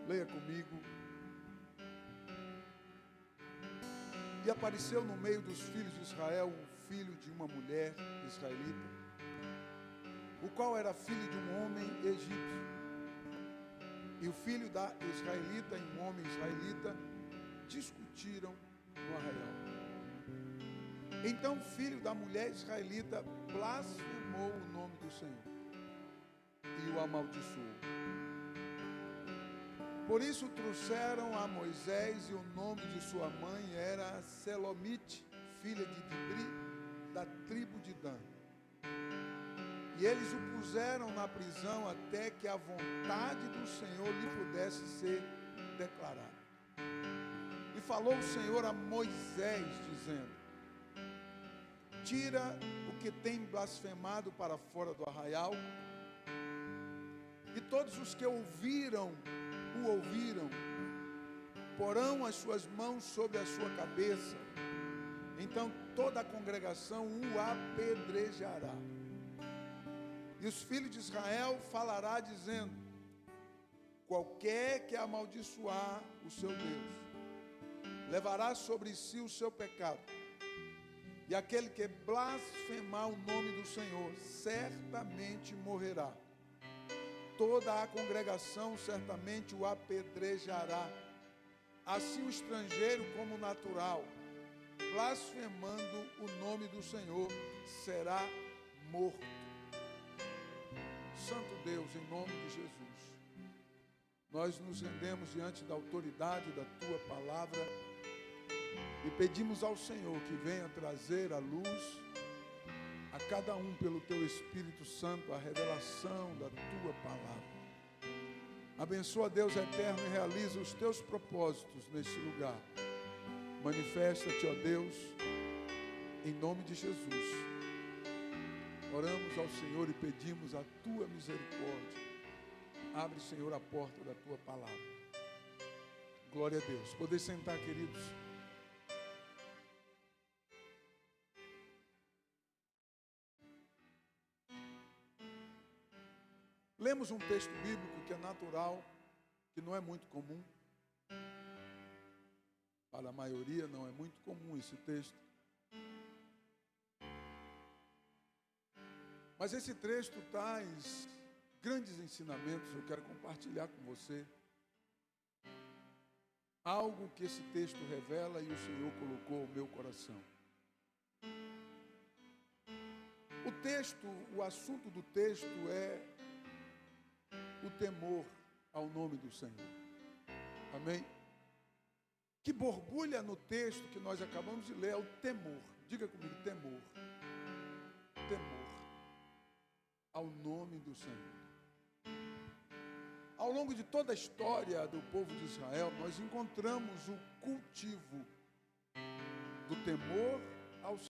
Leia comigo. E apareceu no meio dos filhos de Israel um filho de uma mulher israelita, o qual era filho de um homem egípcio. E o filho da israelita e um homem israelita discutiram no arraial. Então o filho da mulher israelita blasfemou o nome do Senhor e o amaldiçoou. Por isso trouxeram a Moisés, e o nome de sua mãe era Selomite, filha de Dibri, da tribo de Dan. E eles o puseram na prisão até que a vontade do Senhor lhe pudesse ser declarada. E falou o Senhor a Moisés, dizendo: tira o que tem blasfemado para fora do arraial. E todos os que o ouviram, porão as suas mãos sobre a sua cabeça. Então toda a congregação o apedrejará. E os filhos de Israel falará dizendo: qualquer que amaldiçoar o seu Deus, levará sobre si o seu pecado. E aquele que blasfemar o nome do Senhor, certamente morrerá. Toda a congregação certamente o apedrejará. Assim o estrangeiro como o natural, blasfemando o nome do Senhor, será morto. Santo Deus, em nome de Jesus, nós nos rendemos diante da autoridade da Tua palavra e pedimos ao Senhor que venha trazer à luz a cada um, pelo Teu Espírito Santo, a revelação da Tua palavra. Abençoa, Deus eterno, e realiza os Teus propósitos neste lugar. Manifesta-te, ó Deus, em nome de Jesus. Oramos ao Senhor e pedimos a Tua misericórdia. Abre, Senhor, a porta da Tua palavra. Glória a Deus. Poder sentar, queridos. Lemos um texto bíblico que é natural, que não é muito comum. Para a maioria não é muito comum esse texto. Mas esse texto traz grandes ensinamentos. Eu quero compartilhar com você algo que esse texto revela e o Senhor colocou ao meu coração. O texto, o assunto do texto é o temor ao nome do Senhor. Amém? Que borbulha no texto que nós acabamos de ler é o temor. Diga comigo, temor. Temor ao nome do Senhor. Ao longo de toda a história do povo de Israel, nós encontramos o cultivo do temor ao Senhor.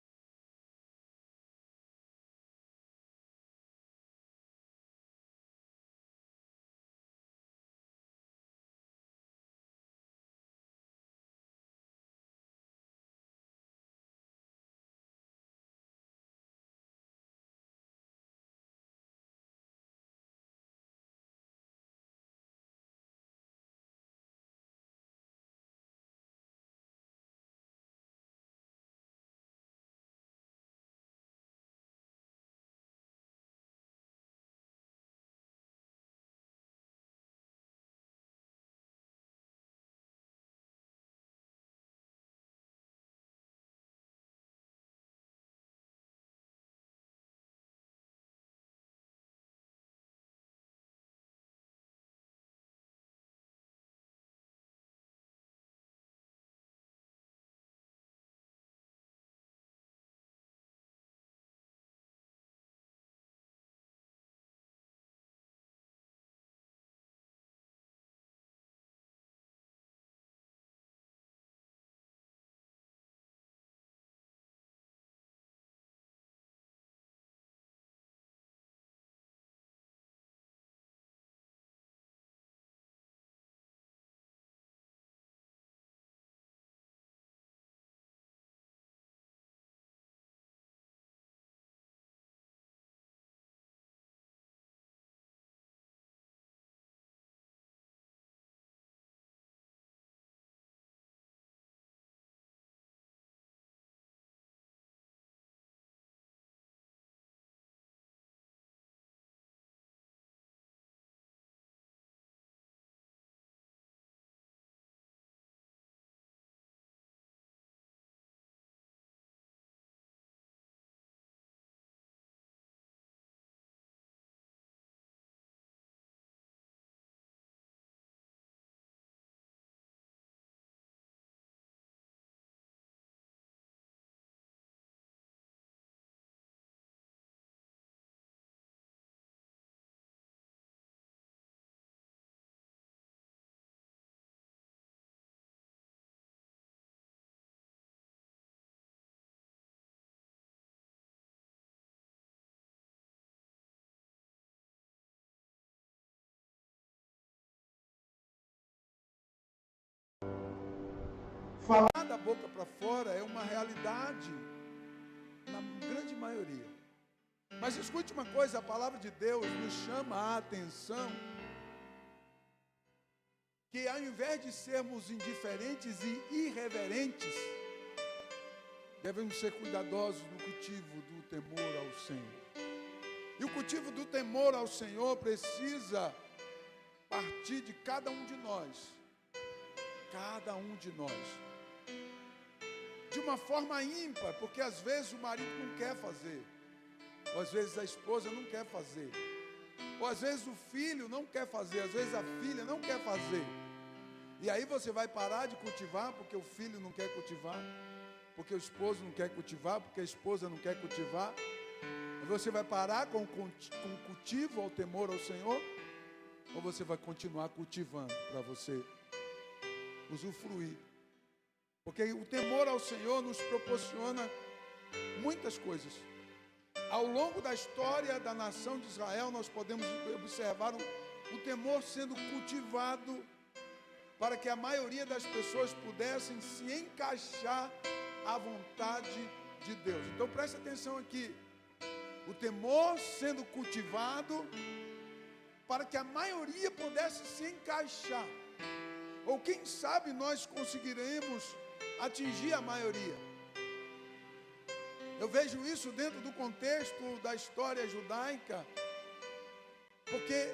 falar da boca para fora é uma realidade na grande maioria. Mas escute uma coisa, a palavra de Deus nos chama a atenção que ao invés de sermos indiferentes e irreverentes, devemos ser cuidadosos no cultivo do temor ao Senhor. E o cultivo do temor ao Senhor precisa partir de cada um de nós. Cada um de nós. De uma forma ímpar, porque às vezes o marido não quer fazer. Ou às vezes a esposa não quer fazer. Ou às vezes o filho não quer fazer. Às vezes a filha não quer fazer. E aí você vai parar de cultivar porque o filho não quer cultivar. Porque o esposo não quer cultivar. Porque a esposa não quer cultivar. Você vai parar com o cultivo ao temor ao Senhor? Ou você vai continuar cultivando para você usufruir? Porque o temor ao Senhor nos proporciona muitas coisas. Ao longo da história da nação de Israel, nós podemos observar o temor sendo cultivado para que a maioria das pessoas pudessem se encaixar à vontade de Deus. Então preste atenção aqui. O temor sendo cultivado para que a maioria pudesse se encaixar. Ou quem sabe nós conseguiremos atingir a maioria. Eu vejo isso dentro do contexto da história judaica, porque,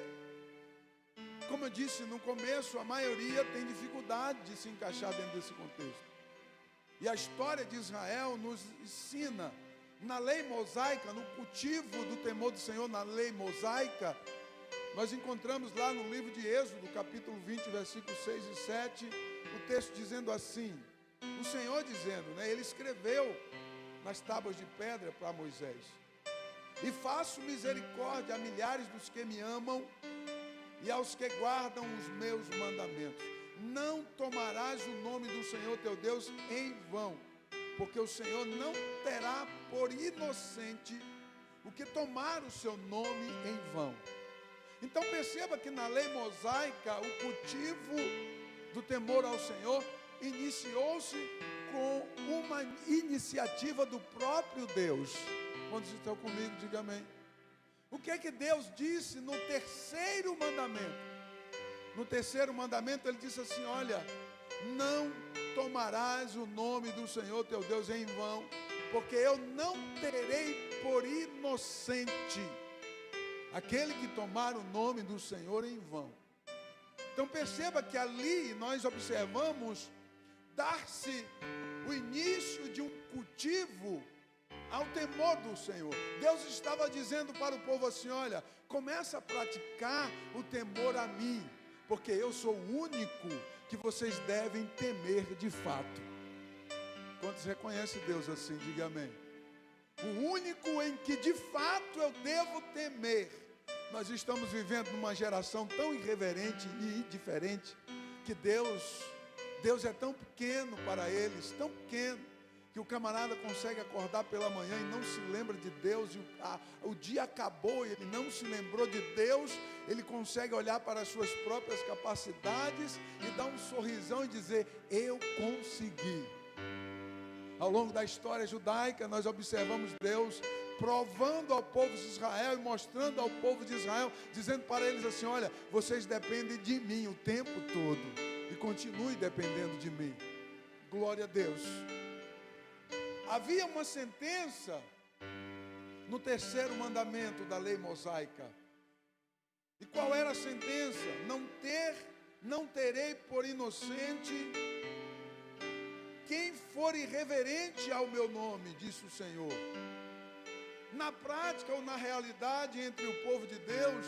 como eu disse no começo, a maioria tem dificuldade de se encaixar dentro desse contexto. E a história de Israel nos ensina, na lei mosaica, no cultivo do temor do Senhor, na lei mosaica, nós encontramos lá no livro de Êxodo, capítulo 20, versículos 6 e 7, o texto dizendo assim, o Senhor dizendo, ele escreveu nas tábuas de pedra para Moisés, e faço misericórdia a milhares dos que me amam e aos que guardam os meus mandamentos. Não tomarás o nome do Senhor teu Deus em vão, porque o Senhor não terá por inocente o que tomar o seu nome em vão. Então perceba que na lei mosaica o cultivo do temor ao Senhor iniciou-se com uma iniciativa do próprio Deus. Quando vocês estão comigo, diga amém. O que é que Deus disse no terceiro mandamento? No terceiro mandamento ele disse assim, olha, não tomarás o nome do Senhor teu Deus em vão, porque eu não terei por inocente aquele que tomar o nome do Senhor em vão. Então perceba que ali nós observamos dar-se o início de um cultivo ao temor do Senhor. Deus estava dizendo para o povo assim, olha, começa a praticar o temor a mim, porque eu sou o único que vocês devem temer de fato. Quantos reconhecem Deus assim? Diga amém. O único em que de fato eu devo temer. Nós estamos vivendo numa geração tão irreverente e indiferente, que Deus é tão pequeno para eles, tão pequeno, que o camarada consegue acordar pela manhã e não se lembra de Deus, e o dia acabou e ele não se lembrou de Deus. Ele consegue olhar para as suas próprias capacidades e dar um sorrisão e dizer, eu consegui. Ao longo da história judaica nós observamos Deus provando ao povo de Israel e mostrando ao povo de Israel, dizendo para eles assim, olha, vocês dependem de mim o tempo todo e continue dependendo de mim. Glória a Deus. Havia uma sentença no terceiro mandamento da lei mosaica. E qual era a sentença? Não terei por inocente quem for irreverente ao meu nome, disse o Senhor. Na prática ou na realidade entre o povo de Deus,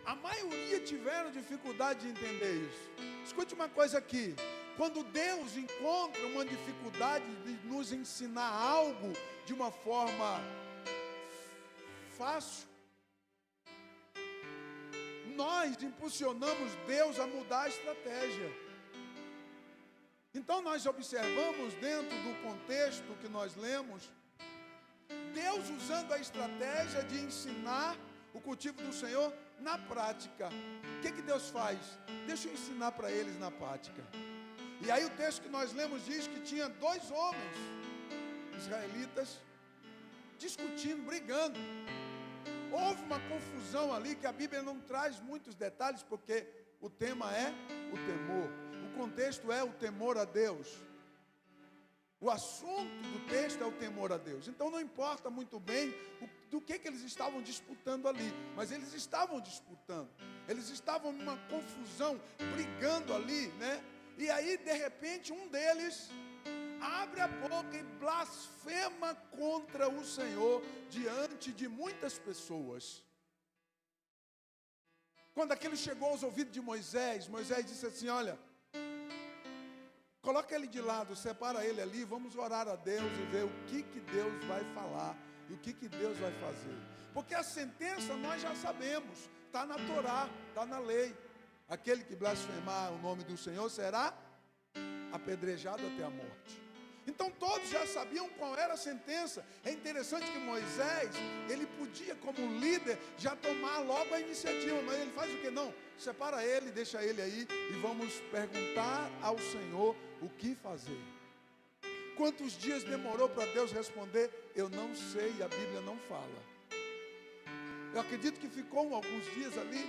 a maioria tiveram dificuldade de entender isso. Escute uma coisa aqui. Quando Deus encontra uma dificuldade de nos ensinar algo de uma forma fácil, nós impulsionamos Deus a mudar a estratégia. Então nós observamos dentro do contexto que nós lemos, Deus usando a estratégia de ensinar o cultivo do Senhor na prática. O que Deus faz? Deixa eu ensinar para eles na prática. E aí o texto que nós lemos diz que tinha 2 homens israelitas discutindo, brigando. Houve uma confusão ali que a Bíblia não traz muitos detalhes, porque o tema é o temor. O contexto é o temor a Deus. O assunto do texto é o temor a Deus. Então não importa muito bem do que eles estavam disputando ali, mas eles estavam disputando. Eles estavam numa confusão, brigando ali, né? E aí, de repente, um deles abre a boca e blasfema contra o Senhor diante de muitas pessoas. Quando aquilo chegou aos ouvidos de Moisés, Moisés disse assim: olha, coloca ele de lado, separa ele ali, vamos orar a Deus e ver o que Deus vai falar e o que Deus vai fazer. Porque a sentença nós já sabemos, está na Torá, está na lei. Aquele que blasfemar o nome do Senhor será apedrejado até a morte. Então todos já sabiam qual era a sentença. É interessante que Moisés, ele podia como líder já tomar logo a iniciativa, mas ele faz o que? Não, separa ele, deixa ele aí e vamos perguntar ao Senhor o que fazer. Quantos dias demorou para Deus responder? Eu não sei, a Bíblia não fala. Eu acredito que ficou alguns dias ali,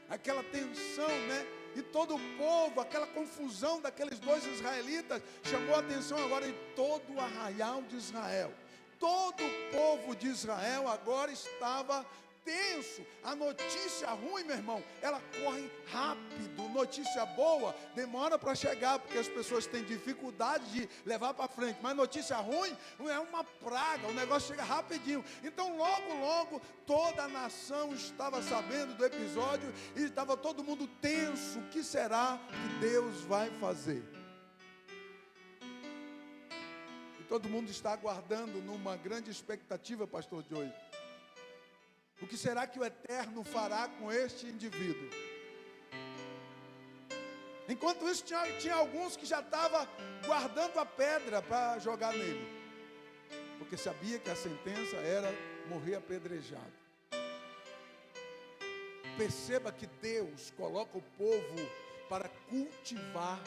aquela tensão, né? E todo o povo, aquela confusão daqueles 2 israelitas, chamou a atenção agora de todo o arraial de Israel. Todo o povo de Israel agora estava tenso. A notícia ruim, meu irmão, ela corre rápido. Notícia boa demora para chegar, porque as pessoas têm dificuldade de levar para frente. Mas notícia ruim é uma praga, o negócio chega rapidinho. Então logo toda a nação estava sabendo do episódio e estava todo mundo tenso. O que será que Deus vai fazer? E todo mundo está aguardando numa grande expectativa, pastor Joey. O que será que o Eterno fará com este indivíduo? Enquanto isso, tinha alguns que já estavam guardando a pedra para jogar nele, porque sabia que a sentença era morrer apedrejado. Perceba que Deus coloca o povo para cultivar,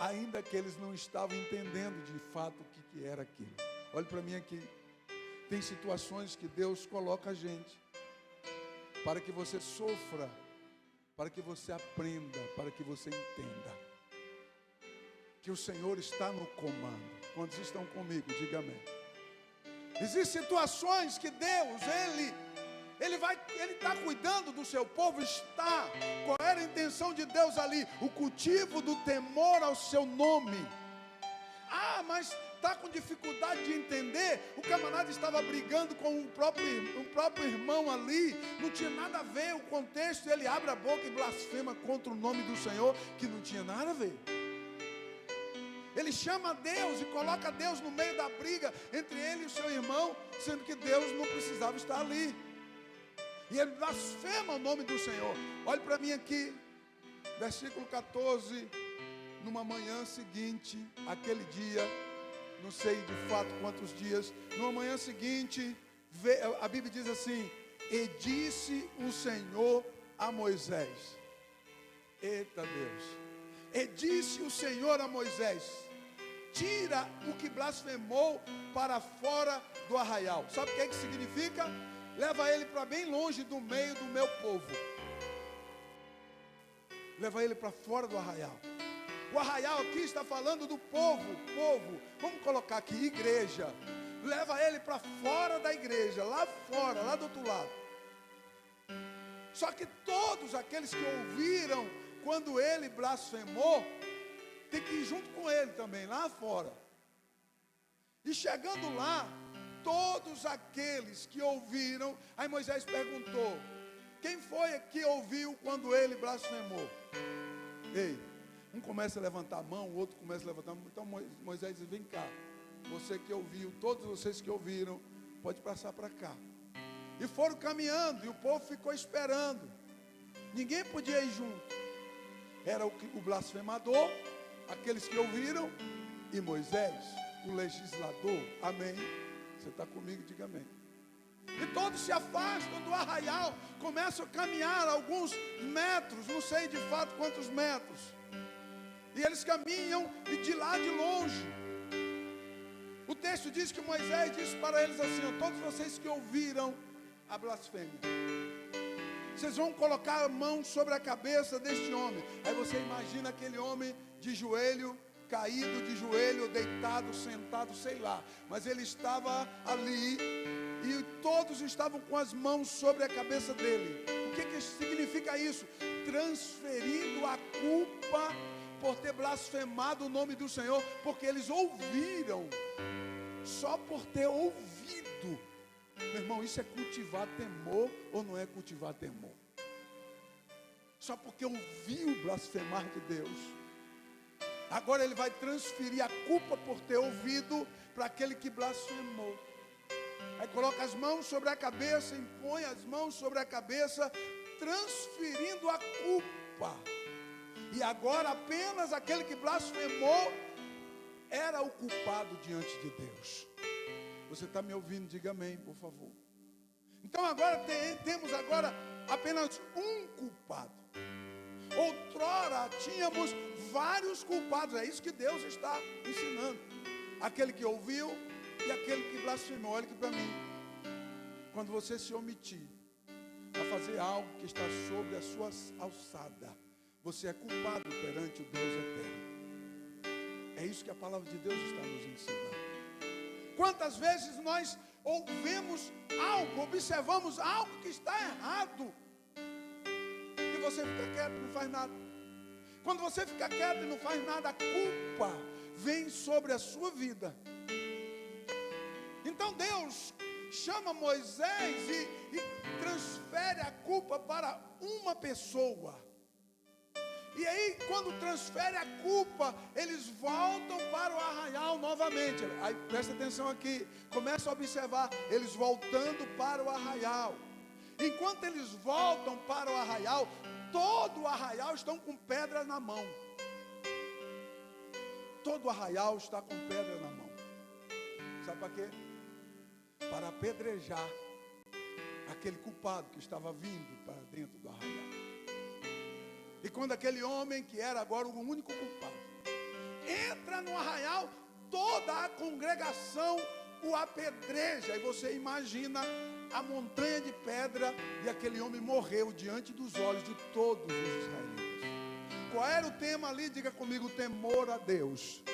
ainda que eles não estavam entendendo de fato o que era aquilo. Olhe para mim aqui. Tem situações que Deus coloca a gente para que você sofra, para que você aprenda, para que você entenda que o Senhor está no comando. Quantos estão comigo? Diga amém. Existem situações que Deus, Ele está cuidando do seu povo, está. Qual era a intenção de Deus ali? O cultivo do temor ao seu nome. Ah, mas está com dificuldade de entender. O camarada estava brigando com o próprio irmão ali. Não tinha nada a ver o contexto. Ele abre a boca e blasfema contra o nome do Senhor, que não tinha nada a ver. Ele chama Deus e coloca Deus no meio da briga entre ele e o seu irmão, sendo que Deus não precisava estar ali. E ele blasfema o nome do Senhor. Olhe para mim aqui, versículo 14. Numa manhã seguinte, aquele dia, não sei de fato quantos dias, numa manhã seguinte, a Bíblia diz assim: e disse o Senhor a Moisés. Eita Deus! E disse o Senhor a Moisés: tira o que blasfemou para fora do arraial. Sabe o que significa? Leva ele para bem longe do meio do meu povo. Leva ele para fora do arraial. O arraial aqui está falando do povo. Vamos colocar aqui, igreja. Leva ele para fora da igreja, lá fora, lá do outro lado. Só que todos aqueles que ouviram quando ele blasfemou, tem que ir junto com ele também, lá fora. E chegando lá, todos aqueles que ouviram, aí Moisés perguntou: quem foi que ouviu quando ele blasfemou? Ei, um começa a levantar a mão, o outro começa a levantar a mão. Então Moisés diz: vem cá, você que ouviu, todos vocês que ouviram, pode passar para cá. E foram caminhando, e o povo ficou esperando. Ninguém podia ir junto. Era o blasfemador, aqueles que ouviram, e Moisés, o legislador. Amém? Você está comigo? Diga amém. E todos se afastam do arraial, começam a caminhar alguns metros, não sei de fato quantos metros. E eles caminham e de lá de longe. O texto diz que Moisés disse para eles assim: todos vocês que ouviram a blasfêmia, vocês vão colocar a mão sobre a cabeça deste homem. Aí você imagina aquele homem de joelho, caído de joelho, deitado, sentado, sei lá. Mas ele estava ali e todos estavam com as mãos sobre a cabeça dele. O que significa isso? Transferindo a culpa por ter blasfemado o nome do Senhor, porque eles ouviram. Só por ter ouvido. Meu irmão, isso é cultivar temor ou não é cultivar temor? Só porque ouviu blasfemar de Deus. Agora ele vai transferir a culpa por ter ouvido para aquele que blasfemou. Aí coloca as mãos sobre a cabeça, impõe as mãos sobre a cabeça, transferindo a culpa. E agora apenas aquele que blasfemou era o culpado diante de Deus. Você está me ouvindo? Diga amém, por favor. Então agora temos agora apenas um culpado. Outrora tínhamos vários culpados. É isso que Deus está ensinando. Aquele que ouviu e aquele que blasfemou. Olha aqui para mim. Quando você se omitir a fazer algo que está sobre a sua alçada, você é culpado perante o Deus eterno. É isso que a palavra de Deus está nos ensinando. Quantas vezes nós ouvimos algo, observamos algo que está errado, e você fica quieto e não faz nada. Quando você fica quieto e não faz nada, a culpa vem sobre a sua vida. Então Deus chama Moisés e transfere a culpa para uma pessoa. E aí, quando transfere a culpa, eles voltam para o arraial novamente. Aí, presta atenção aqui, começa a observar, eles voltando para o arraial. Enquanto eles voltam para o arraial, todo o arraial estão com pedra na mão. Todo o arraial está com pedra na mão. Sabe para quê? Para apedrejar aquele culpado que estava vindo para dentro do arraial. E quando aquele homem, que era agora o único culpado, entra no arraial, toda a congregação o apedreja. E você imagina a montanha de pedra, e aquele homem morreu diante dos olhos de todos os israelitas. Qual era o tema ali? Diga comigo: temor a Deus.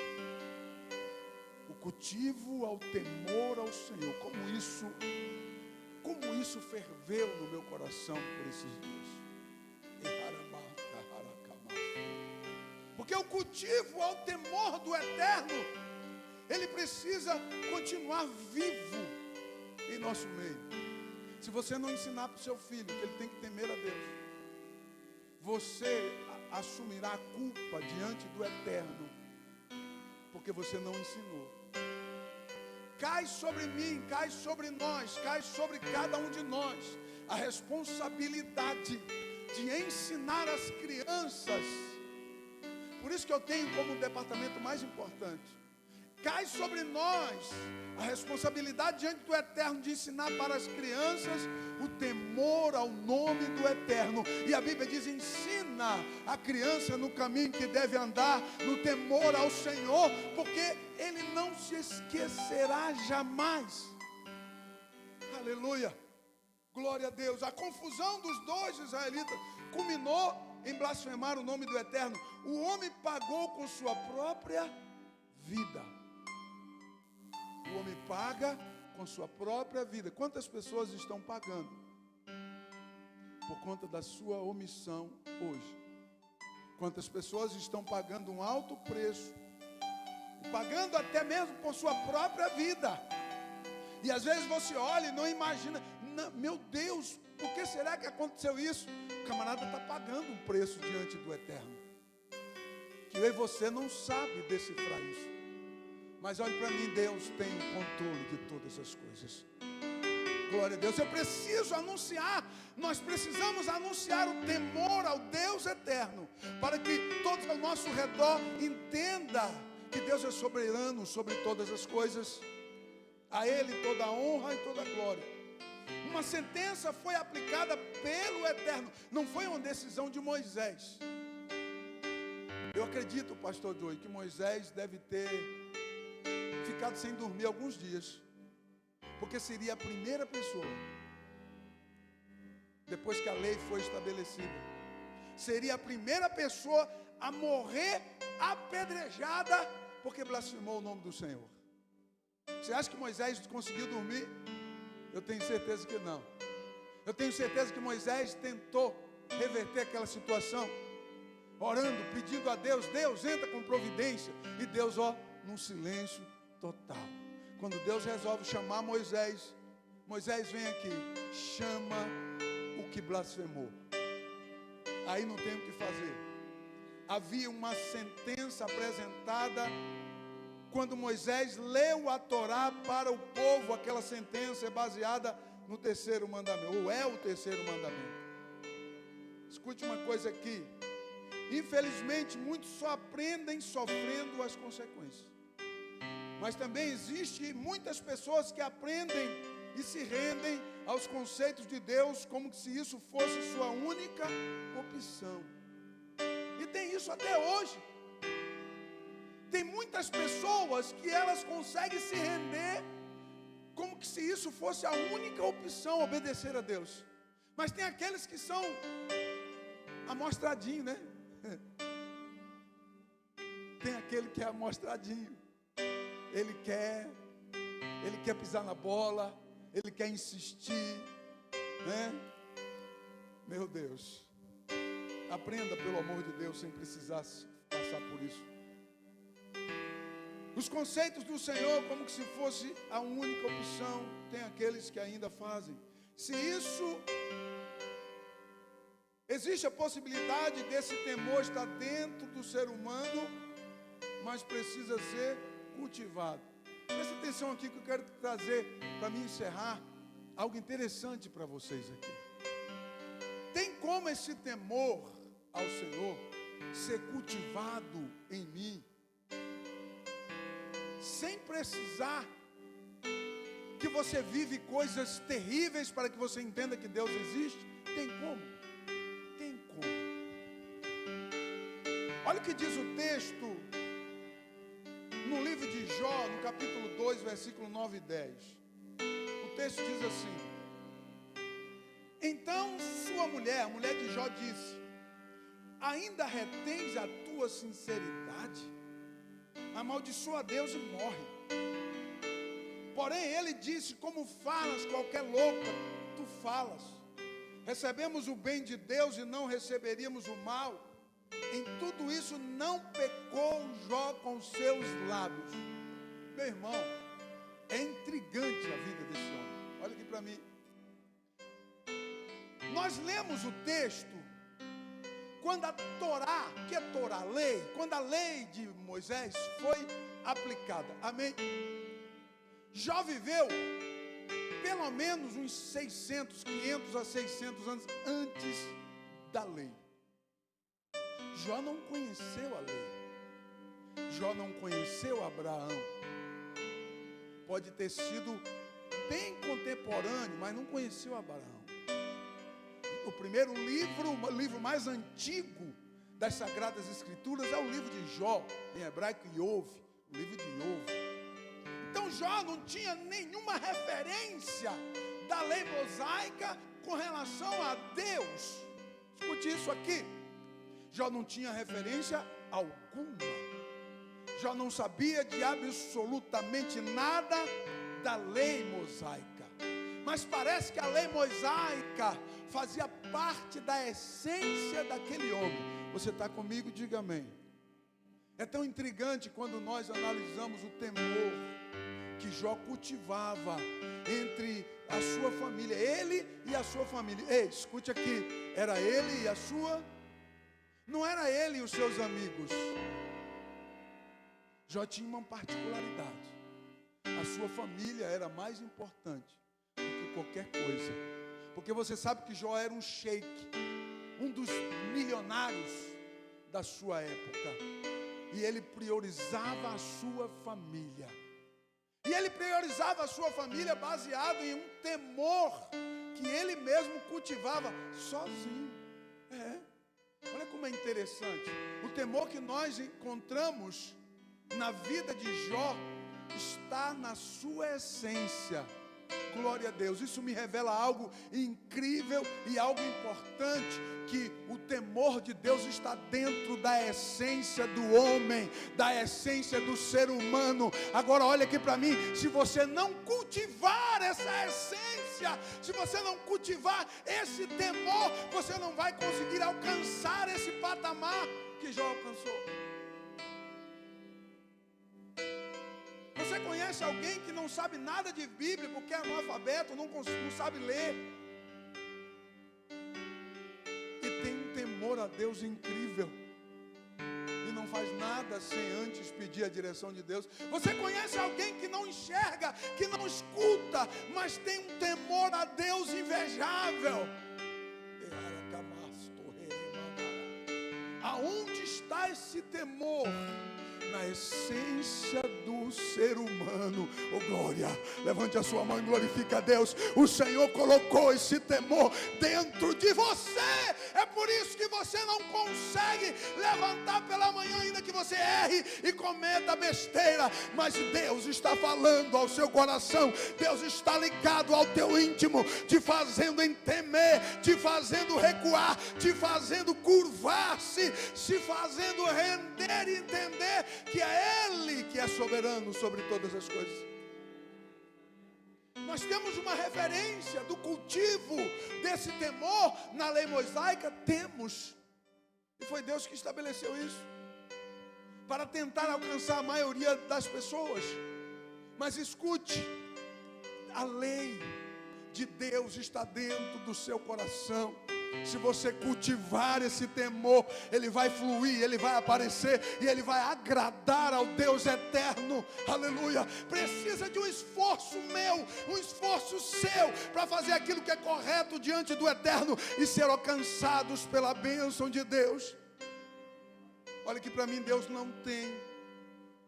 O cultivo ao temor ao Senhor. Como isso ferveu no meu coração por esses dias. Porque o cultivo ao temor do eterno, ele precisa continuar vivo em nosso meio. Se você não ensinar para o seu filho que ele tem que temer a Deus, você assumirá a culpa diante do eterno, porque você não ensinou. Cai sobre mim, cai sobre nós, cai sobre cada um de nós a responsabilidade de ensinar as crianças. Por isso que eu tenho como departamento mais importante. Cai sobre nós a responsabilidade diante do eterno de ensinar para as crianças o temor ao nome do eterno. E a Bíblia diz: ensina a criança no caminho que deve andar, no temor ao Senhor, porque ele não se esquecerá jamais. Aleluia, glória a Deus. A confusão dos dois israelitas culminou em blasfemar o nome do eterno. O homem pagou com sua própria vida. O homem paga com sua própria vida. Quantas pessoas estão pagando por conta da sua omissão hoje? Quantas pessoas estão pagando um alto preço, pagando até mesmo por sua própria vida? E às vezes você olha e não imagina, meu Deus, por que será que aconteceu isso? O camarada está pagando um preço diante do eterno, que eu e você não sabe decifrar isso. Mas olhe para mim, Deus tem o controle de todas as coisas. Glória a Deus. Eu preciso anunciar, nós precisamos anunciar o temor ao Deus eterno, para que todos ao nosso redor entendam que Deus é soberano sobre todas as coisas. A Ele toda a honra e toda a glória. Uma sentença foi aplicada pelo eterno, não foi uma decisão de Moisés. Eu acredito, pastor Joey, que Moisés deve ter ficado sem dormir alguns dias, porque seria a primeira pessoa, depois que a lei foi estabelecida, seria a primeira pessoa a morrer apedrejada, porque blasfemou o nome do Senhor. Você acha que Moisés conseguiu dormir? Eu tenho certeza que não. Eu tenho certeza que Moisés tentou reverter aquela situação, orando, pedindo a Deus, Deus entra com providência, e Deus, num silêncio total. Quando Deus resolve chamar Moisés, Moisés vem aqui, chama o que blasfemou. Aí não tem o que fazer. Havia uma sentença apresentada. Quando Moisés leu a Torá para o povo, aquela sentença é baseada no terceiro mandamento, ou é o terceiro mandamento. Escute uma coisa aqui. Infelizmente, muitos só aprendem sofrendo as consequências. Mas também existe muitas pessoas que aprendem e se rendem aos conceitos de Deus como se isso fosse sua única opção. E tem isso até hoje. Tem muitas pessoas que elas conseguem se render como que se isso fosse a única opção, obedecer a Deus. Mas tem aqueles que são amostradinho, né? Tem aquele que é amostradinho. Ele quer pisar na bola, ele quer insistir, né? Meu Deus, aprenda pelo amor de Deus, sem precisar passar por isso. Os conceitos do Senhor como se fosse a única opção, tem aqueles que ainda fazem. Se isso, existe a possibilidade desse temor estar dentro do ser humano, mas precisa ser cultivado. Presta atenção aqui que eu quero trazer, para me encerrar, algo interessante para vocês aqui. Tem como esse temor ao Senhor ser cultivado em mim, sem precisar que você vive coisas terríveis para que você entenda que Deus existe? Tem como? Tem como. Olha o que diz o texto no livro de Jó, no capítulo 2, versículo 9 e 10. O texto diz assim: então sua mulher, a mulher de Jó, disse: ainda retens a tua sinceridade? Amaldiçoa a Deus e morre. Porém ele disse: como falas, qualquer louca, tu falas. Recebemos o bem de Deus e não receberíamos o mal. Em tudo isso não pecou Jó com seus lábios. Meu irmão, é intrigante a vida desse homem. Olha aqui para mim. Nós lemos o texto quando a Torá, que é Torá, a lei, quando a lei de Moisés foi aplicada. Amém? Jó viveu pelo menos uns 500 a 600 anos antes da lei. Jó não conheceu a lei. Jó não conheceu Abraão. Pode ter sido bem contemporâneo, mas não conheceu Abraão. O primeiro livro, o livro mais antigo das Sagradas Escrituras é o livro de Jó, em hebraico Iov, o livro de Iov. Então Jó não tinha nenhuma referência da lei mosaica com relação a Deus. Escute isso aqui. Jó não tinha referência alguma. Jó não sabia de absolutamente nada da lei mosaica. Mas parece que a lei mosaica fazia parte da essência daquele homem. Você está comigo? Diga amém. É tão intrigante quando nós analisamos o temor que Jó cultivava entre a sua família, ele e a sua família. Ei, escute aqui, era ele e a sua, não era ele e os seus amigos. Jó tinha uma particularidade. A sua família era mais importante do que qualquer coisa. Porque você sabe que Jó era um sheik, um dos milionários da sua época. E ele priorizava a sua família. E ele priorizava a sua família baseado em um temor que ele mesmo cultivava sozinho. Olha como é interessante. interessante. O temor que nós encontramos na vida de Jó está na sua essência. Glória a Deus. Isso me revela algo incrível e algo importante, que o temor de Deus está dentro da essência do homem, da essência do ser humano. Agora olha aqui para mim, se você não cultivar essa essência, se você não cultivar esse temor, você não vai conseguir alcançar esse patamar que Jó alcançou. Você conhece alguém que não sabe nada de Bíblia porque é analfabeto, não sabe ler, e tem um temor a Deus incrível, e não faz nada sem antes pedir a direção de Deus? Você conhece alguém que não enxerga, que não escuta, mas tem um temor a Deus invejável? Aonde está esse temor? Na essência do ser humano. Oh glória, levante a sua mão e glorifique a Deus. O Senhor colocou esse temor dentro de você. É por isso que você não consegue levantar pela manhã, ainda que você erre e cometa besteira. Mas Deus está falando ao seu coração. Deus está ligado ao teu íntimo, te fazendo temer, te fazendo recuar, te fazendo curvar-se, te fazendo render e entender que é Ele que é soberano sobre todas as coisas. Nós temos uma referência do cultivo desse temor na lei mosaica, temos. E foi Deus que estabeleceu isso, para tentar alcançar a maioria das pessoas. Mas escute, a lei de Deus está dentro do seu coração. Se você cultivar esse temor, ele vai fluir, ele vai aparecer e ele vai agradar ao Deus eterno. Aleluia. Precisa de um esforço meu, um esforço seu, para fazer aquilo que é correto diante do eterno e ser alcançados pela bênção de Deus. Olha que para mim Deus não tem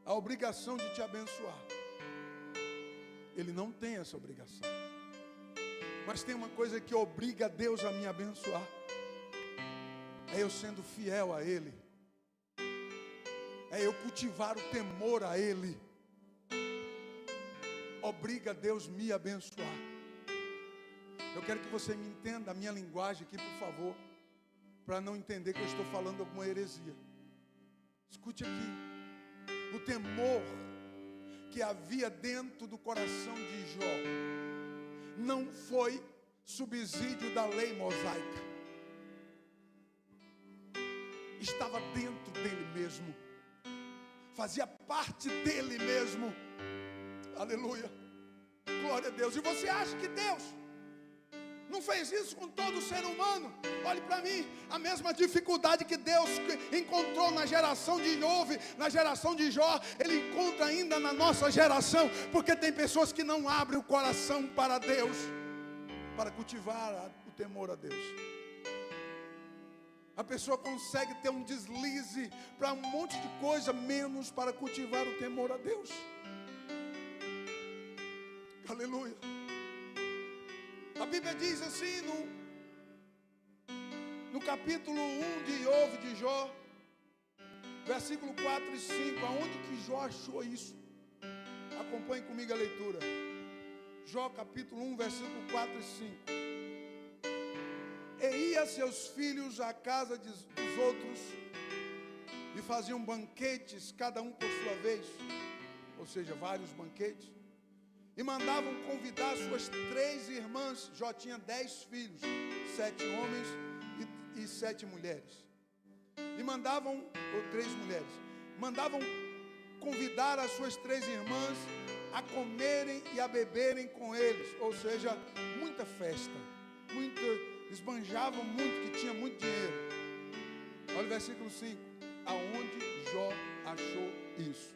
a obrigação de te abençoar. Ele não tem essa obrigação. Mas tem uma coisa que obriga Deus a me abençoar. É eu sendo fiel a Ele. É eu cultivar o temor a Ele. Obriga Deus me abençoar. Eu quero que você me entenda a minha linguagem aqui, por favor, para não entender que eu estou falando alguma heresia. Escute aqui. O temor que havia dentro do coração de Jó não foi subsídio da lei mosaica. Estava dentro dele mesmo. Fazia parte dele mesmo. Aleluia. Glória a Deus. E você acha que Deus não fez isso com todo ser humano? Olhe para mim, a mesma dificuldade que Deus encontrou na geração de Jove, na geração de Jó, Ele encontra ainda na nossa geração, porque tem pessoas que não abrem o coração para Deus, para cultivar o temor a Deus. A pessoa consegue ter um deslize para um monte de coisa, menos para cultivar o temor a Deus. Aleluia. A Bíblia diz assim no capítulo 1 de Jó, versículo 4 e 5, aonde que Jó achou isso? Acompanhe comigo a leitura. Jó capítulo 1, versículo 4 e 5. E ia seus filhos à casa dos outros, e faziam banquetes, cada um por sua vez, ou seja, vários banquetes, e mandavam convidar suas 3 irmãs. Jó tinha 10 filhos, 7 homens e 7 mulheres. E mandavam, ou 3 mulheres, mandavam convidar as suas 3 irmãs a comerem e a beberem com eles. Ou seja, muita festa, esbanjavam muito, que tinha muito dinheiro. Olha o versículo 5, aonde Jó achou isso.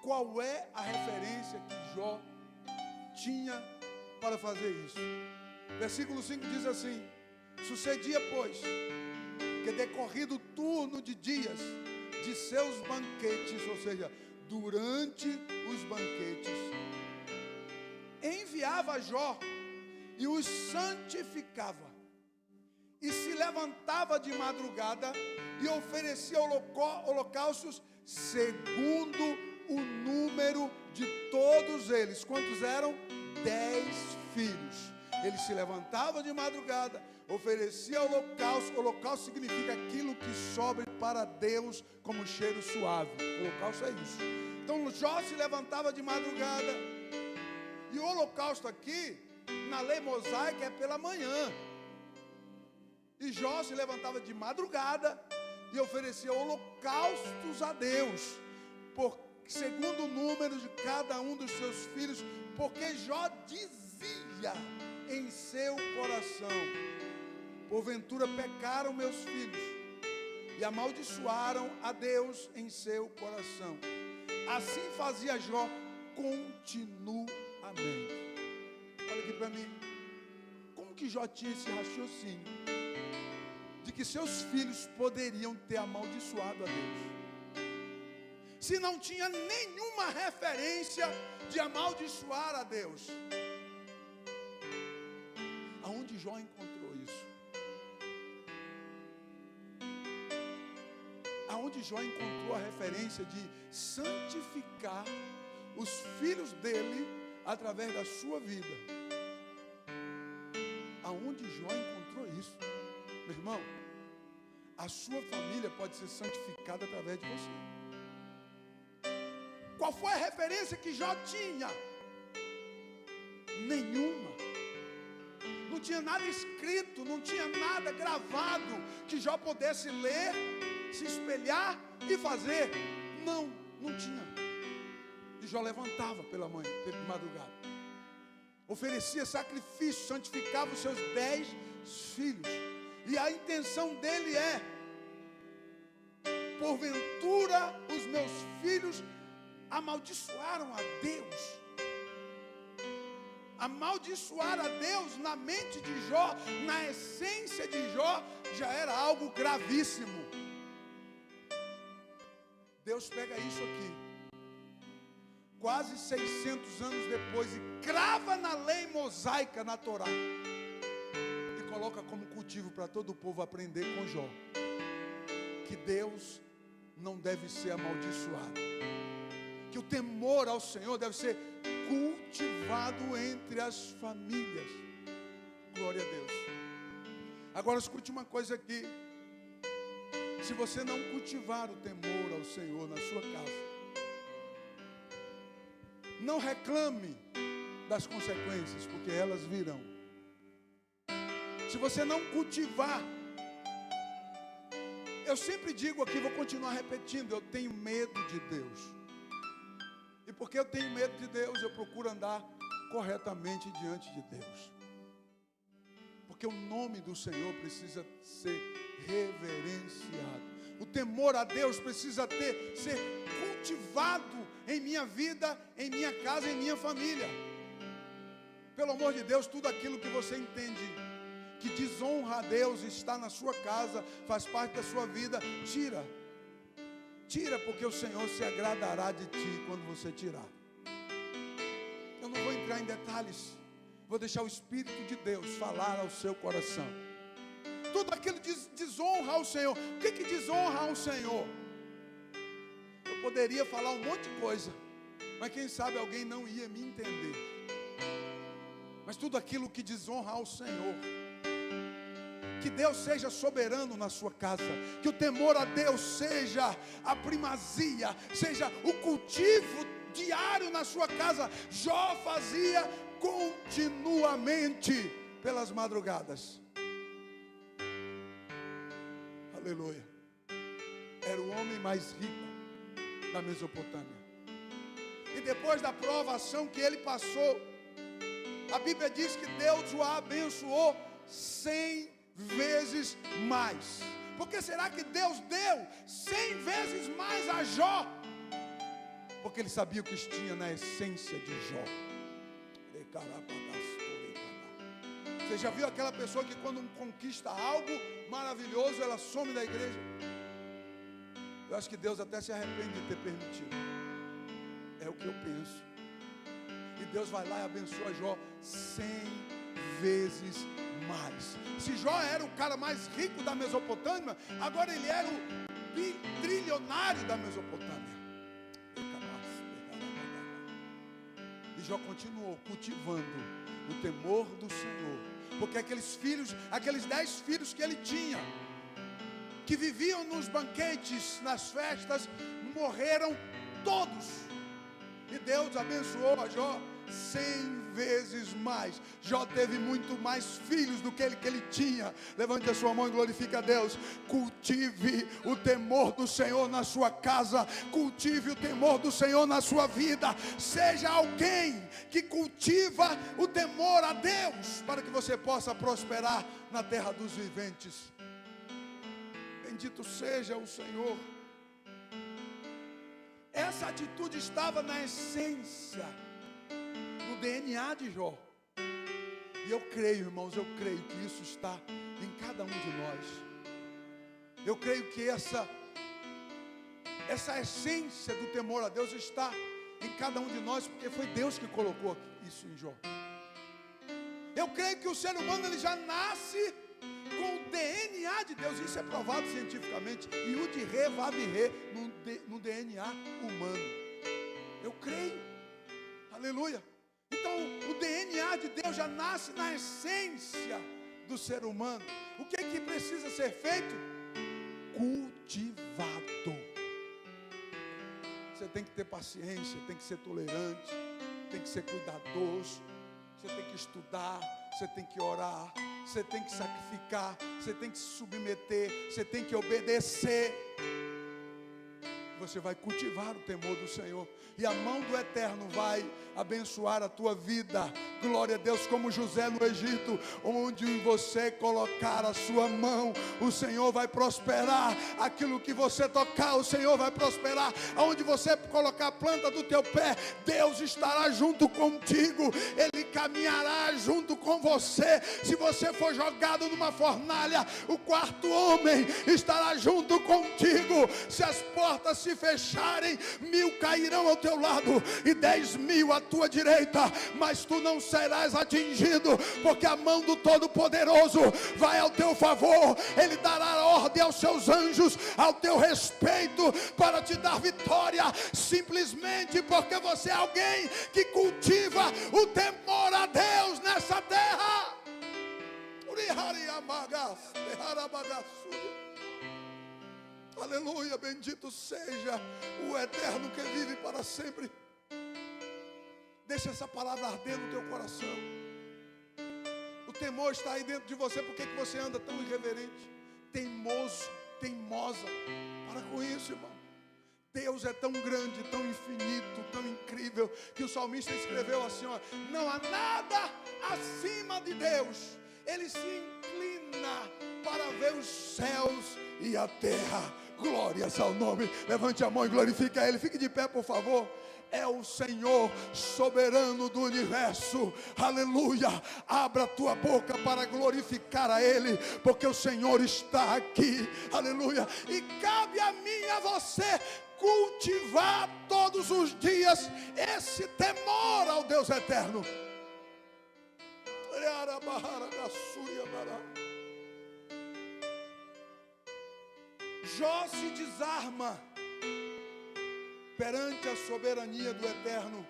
Qual é a referência que Jó tinha para fazer isso? Versículo 5 diz assim: sucedia, pois, que decorrido o turno de dias de seus banquetes, ou seja, durante os banquetes, enviava Jó e os santificava, e se levantava de madrugada e oferecia holocaustos segundo o número de todos eles. Quantos eram? 10 filhos. Ele se levantava de madrugada, oferecia holocausto. Holocausto significa aquilo que sobe para Deus como cheiro suave. Holocausto é isso. Então Jó se levantava de madrugada. E o holocausto aqui, na lei mosaica, é pela manhã. E Jó se levantava de madrugada e oferecia holocaustos a Deus, segundo o número de cada um dos seus filhos, porque Jó dizia em seu coração: porventura pecaram meus filhos e amaldiçoaram a Deus em seu coração. Assim fazia Jó continuamente. Olha aqui para mim. Como que Jó tinha esse raciocínio de que seus filhos poderiam ter amaldiçoado a Deus, se não tinha nenhuma referência de amaldiçoar a Deus? Aonde Jó encontrou isso? Aonde Jó encontrou a referência de santificar os filhos dele através da sua vida? Aonde Jó encontrou isso? Meu irmão, a sua família pode ser santificada através de você. Qual foi a referência que Jó tinha? Nenhuma. Não tinha nada escrito, não tinha nada gravado que Jó pudesse ler, se espelhar e fazer. Não tinha. E Jó levantava pela manhã, pela madrugada, oferecia sacrifício, santificava os seus 10 filhos. E a intenção dele é: porventura os meus filhos amaldiçoaram a Deus. Amaldiçoar a Deus na mente de Jó, na essência de Jó, já era algo gravíssimo. Deus pega isso aqui, quase 600 anos depois, e crava na lei mosaica, na Torá, e coloca como cultivo para todo o povo aprender com Jó, que Deus não deve ser amaldiçoado, que o temor ao Senhor deve ser cultivado entre as famílias. Glória a Deus. Agora escute uma coisa aqui: se você não cultivar o temor ao Senhor na sua casa, não reclame das consequências, porque elas virão. Se você não cultivar, eu sempre digo aqui, vou continuar repetindo: eu tenho medo de Deus. E porque eu tenho medo de Deus, eu procuro andar corretamente diante de Deus. Porque o nome do Senhor precisa ser reverenciado. O temor a Deus precisa ser cultivado em minha vida, em minha casa, em minha família. Pelo amor de Deus, tudo aquilo que você entende que desonra a Deus, está na sua casa, faz parte da sua vida, tira, porque o Senhor se agradará de ti quando você tirar. Eu não vou entrar em detalhes, vou deixar o Espírito de Deus falar ao seu coração. Tudo aquilo desonra ao Senhor. O que desonra ao Senhor? Eu poderia falar um monte de coisa, mas quem sabe alguém não ia me entender. Mas tudo aquilo que desonra ao Senhor, que Deus seja soberano na sua casa, que o temor a Deus seja a primazia, seja o cultivo diário na sua casa. Jó fazia continuamente pelas madrugadas. Aleluia. Era o homem mais rico da Mesopotâmia. E depois da provação que ele passou, a Bíblia diz que Deus o abençoou 100 vezes mais. Por que será que Deus deu 100 vezes mais a Jó? Porque ele sabia o que tinha na essência de Jó. Você já viu aquela pessoa que quando conquista algo maravilhoso, ela some da igreja? Eu acho que Deus até se arrepende de ter permitido. É o que eu penso. E Deus vai lá e abençoa Jó 100 vezes mais. Se Jó era o cara mais rico da Mesopotâmia, agora ele era o trilionário da Mesopotâmia. E Jó continuou cultivando o temor do Senhor, porque aqueles 10 filhos que ele tinha, que viviam nos banquetes, nas festas, morreram todos. E Deus abençoou a Jó 100 vezes mais. Jó teve muito mais filhos do que ele tinha. Levante a sua mão e glorifique a Deus. Cultive o temor do Senhor na sua casa. Cultive o temor do Senhor na sua vida. Seja alguém que cultiva o temor a Deus, para que você possa prosperar na terra dos viventes. Bendito seja o Senhor. Essa atitude estava na essência, no DNA de Jó. E eu creio, irmãos, eu creio que isso está em cada um de nós. Eu creio que essa essência do temor a Deus está em cada um de nós, porque foi Deus que colocou isso em Jó. Eu creio que o ser humano ele já nasce com o DNA de Deus. Isso é provado cientificamente. E o de ré vai vir no DNA humano. Eu creio. Aleluia. Então o DNA de Deus já nasce na essência do ser humano. O que é que precisa ser feito? Cultivado. Você tem que ter paciência, tem que ser tolerante, tem que ser cuidadoso, você tem que estudar, você tem que orar, você tem que sacrificar, você tem que se submeter, você tem que obedecer. Você vai cultivar o temor do Senhor, e a mão do Eterno vai abençoar a tua vida. Glória a Deus, como José no Egito, onde você colocar a sua mão, o Senhor vai prosperar. Aquilo que você tocar, o Senhor vai prosperar. Aonde você colocar a planta do teu pé, Deus estará junto contigo. Ele caminhará junto com você. Se você for jogado numa fornalha, o quarto homem estará junto contigo. Se as portas se fecharem, 1000 cairão ao teu lado e 10.000 à tua direita, mas tu não serás atingido, porque a mão do Todo-Poderoso vai ao teu favor. Ele dará ordem aos seus anjos ao teu respeito, para te dar vitória, simplesmente porque você é alguém que cultiva o temor a Deus nessa terra. Aleluia, bendito seja o Eterno que vive para sempre. Deixa essa palavra arder no teu coração. O temor está aí dentro de você. Por que você anda tão irreverente, teimoso, teimosa? Para com isso, irmão. Deus é tão grande, tão infinito, tão incrível, que o salmista escreveu assim, ó: não há nada acima de Deus. Ele se inclina para ver os céus e a terra. Glórias ao nome. Levante a mão e glorifique a Ele. Fique de pé, por favor. É o Senhor soberano do universo. Aleluia. Abra a tua boca para glorificar a Ele, porque o Senhor está aqui. Aleluia. E cabe a mim e a você cultivar todos os dias esse temor ao Deus eterno. Jó se desarma perante a soberania do Eterno,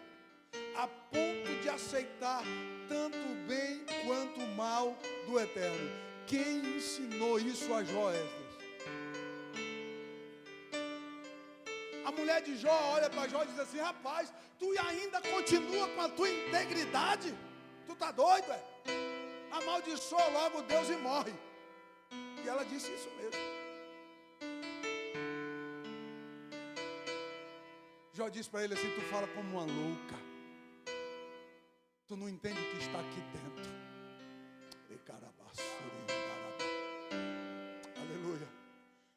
a ponto de aceitar tanto o bem quanto o mal do Eterno. Quem ensinou isso a Jó, Esdras? A mulher de Jó olha para Jó e diz assim: rapaz, tu ainda continua com a tua integridade? Tu tá doido, é? Amaldiçoa logo Deus e morre. E ela disse isso mesmo. Jó disse para ele assim: tu fala como uma louca, tu não entende o que está aqui dentro. Aleluia.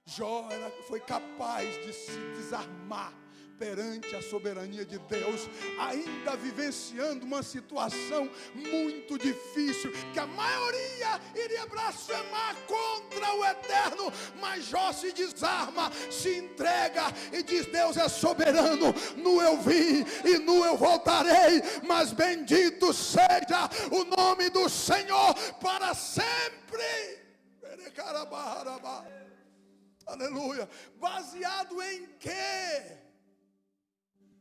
Jó foi capaz de se desarmar perante a soberania de Deus, ainda vivenciando uma situação muito difícil, que a maioria iria blasfemar contra o Eterno, mas Jó se desarma, se entrega e diz: Deus é soberano, nu eu vim e nu eu voltarei, mas bendito seja o nome do Senhor para sempre. Aleluia. Baseado em quê?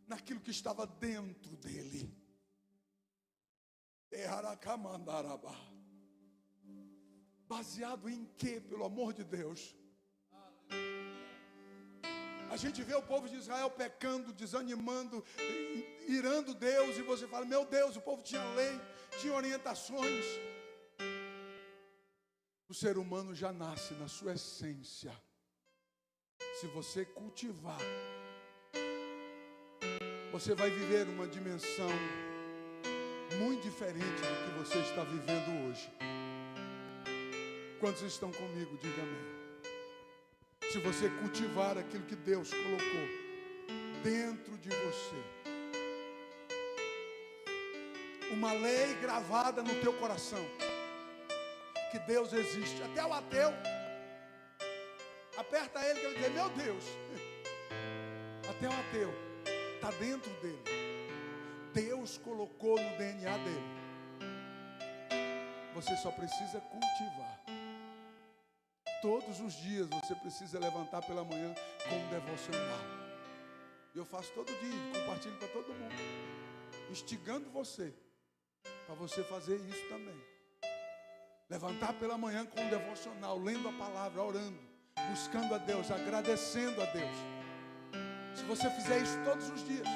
Naquilo que estava dentro dele. Baseado em quê, pelo amor de Deus? A gente vê o povo de Israel pecando, desanimando, irando Deus, e você fala: meu Deus, o povo tinha lei, tinha orientações. O ser humano já nasce na sua essência. Se você cultivar, você vai viver uma dimensão muito diferente do que você está vivendo hoje. Quantos estão comigo? Diga amém. Se você cultivar aquilo que Deus colocou dentro de você, uma lei gravada no teu coração, que Deus existe. Até o ateu, aperta ele que ele diz: meu Deus. Até o ateu, está dentro dele. Deus colocou no DNA dele. Você só precisa cultivar. Todos os dias você precisa levantar pela manhã com um devocional. Eu faço todo dia, compartilho para todo mundo, instigando você, para você fazer isso também. Levantar pela manhã com um devocional, lendo a palavra, orando, buscando a Deus, agradecendo a Deus. Se você fizer isso todos os dias,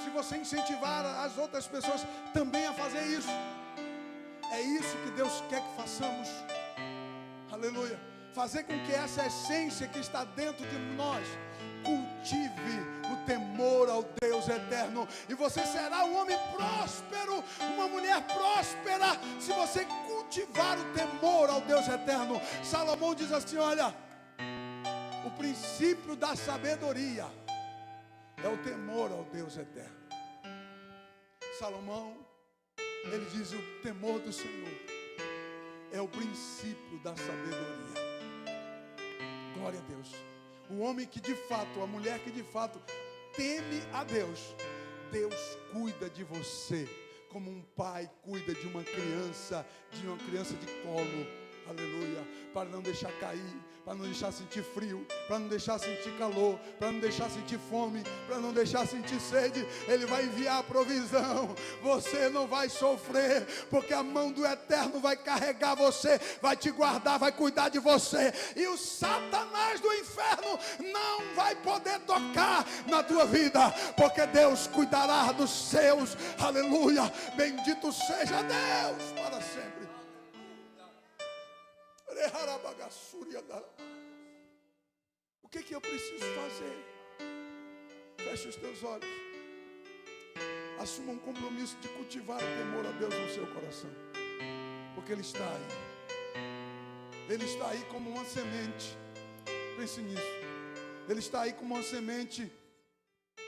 se você incentivar as outras pessoas também a fazer isso, é isso que Deus quer que façamos. Aleluia. Fazer com que essa essência que está dentro de nós cultive o temor ao Deus eterno. E você será um homem próspero, uma mulher próspera, se você cultivar o temor ao Deus eterno. Salomão diz assim: olha, o princípio da sabedoria é o temor ao Deus eterno. Salomão, ele diz: o temor do Senhor é o princípio da sabedoria. Glória a Deus. O homem que de fato, a mulher que de fato teme a Deus, Deus cuida de você como um pai cuida de uma criança de colo. Aleluia. Para não deixar cair, para não deixar sentir frio, para não deixar sentir calor, para não deixar sentir fome, para não deixar sentir sede. Ele vai enviar a provisão. Você não vai sofrer, porque a mão do Eterno vai carregar você, vai te guardar, vai cuidar de você. E o Satanás do inferno não vai poder tocar na tua vida, porque Deus cuidará dos seus. Aleluia. Bendito seja Deus para sempre. O que eu preciso fazer? Feche os teus olhos. Assuma um compromisso de cultivar o temor a Deus no seu coração, porque Ele está aí. Ele está aí como uma semente. Pense nisso. Ele está aí como uma semente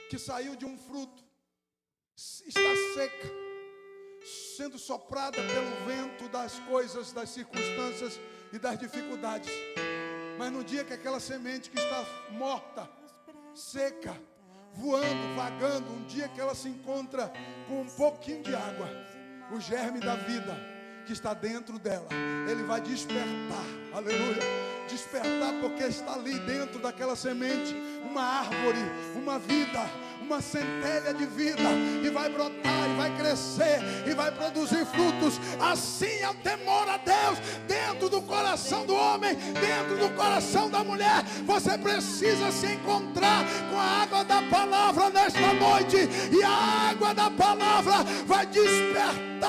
que saiu de um fruto, está seca, sendo soprada pelo vento das coisas, das circunstâncias e das dificuldades. Mas no dia que aquela semente que está morta, seca, voando, vagando, um dia que ela se encontra com um pouquinho de água, o germe da vida que está dentro dela, ele vai despertar. Aleluia. Despertar, porque está ali dentro daquela semente uma árvore, uma vida, uma centelha de vida, e vai brotar, e vai crescer, e vai produzir frutos. Assim é o temor a Deus dentro do coração do homem, dentro do coração da mulher. Você precisa se encontrar com a água da palavra nesta noite, e a água da palavra vai despertar